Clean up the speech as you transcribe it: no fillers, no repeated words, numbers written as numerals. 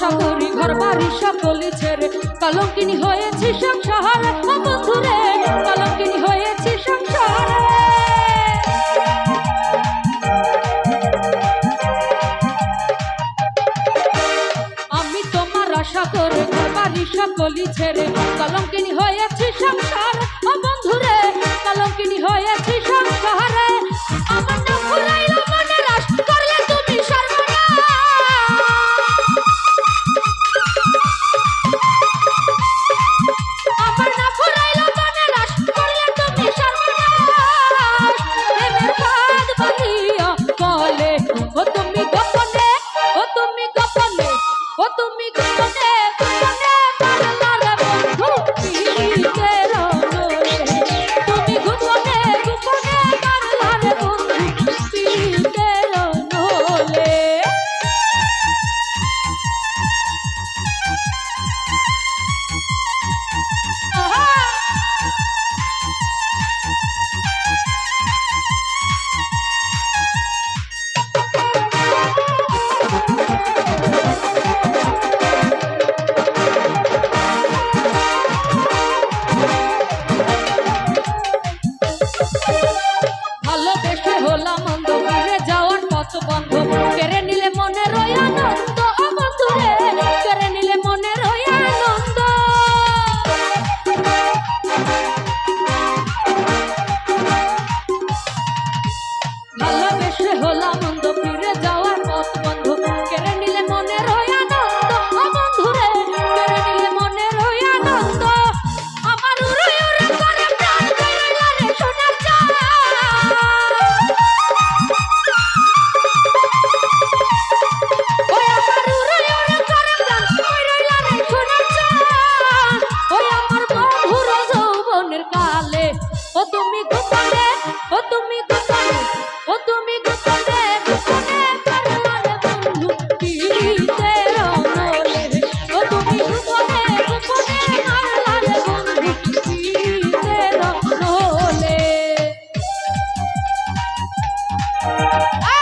আশা করি ঘর বাড়ি সকলি ছেড়ে কলঙ্কিনী হয়েছি সংসারে ও বন্ধুরে কলঙ্কিনী হয়েছি সংসারে আমি তোমার আশা করে ঘর বাড়ি সকলি ছেড়ে কলঙ্কিনী হয়েছি সংসারে ও বন্ধুরে কলঙ্কিনী হয়েছি সংসারে আমার নাম ভুলাইলো মনে রাস করলে তুমি সর্বনাশ আমার নাম ভুলাইলো মনে রাস করলে তুমি সর্বনাশ প্রেমের ফাঁদ বাঁধিয়া বলে ও তুমি গোপনে ও তুমি গোপনে ও তুমি গোপনে গোপনে মারলা রে বন্ধু পিরিতের নলে তুমি গোপনে গোপনে মারলা রে বন্ধু পিরিতের নলে ভালোবেসে হলাম অন্ধ ফিরে যাওয়ার পথ বন্ধ কেড়ে নিলে মনের ওই আনন্দ ও বন্ধুরে কেড়ে নিলে মনের ওই আনন্দ ভালোবেসে হলাম অন্ধ ফিরে যাওয়ার পথ বন্ধ কেড়ে নিলে মনের ওই আনন্দ ও বন্ধুরে কেড়ে নিলে মনের ওই আনন্দ আমার উড়ে উড়ে করে প্রাণ কইরা রে সোনার চাঁদ ওই আমার উড়ে উড়ে করে প্রাণ কইরা রে সোনার চাঁদ ওই আমার বন্ধুর যৌবনের কালে ও তুমি গোপনে ও তুমি গোপনে ও তুমি গোপনে গোপনে মারলা রে বন্ধু পিরিতের নলে ও তুমি গোপনে গোপনে মারলা রে বন্ধু পিরিতের নলে আ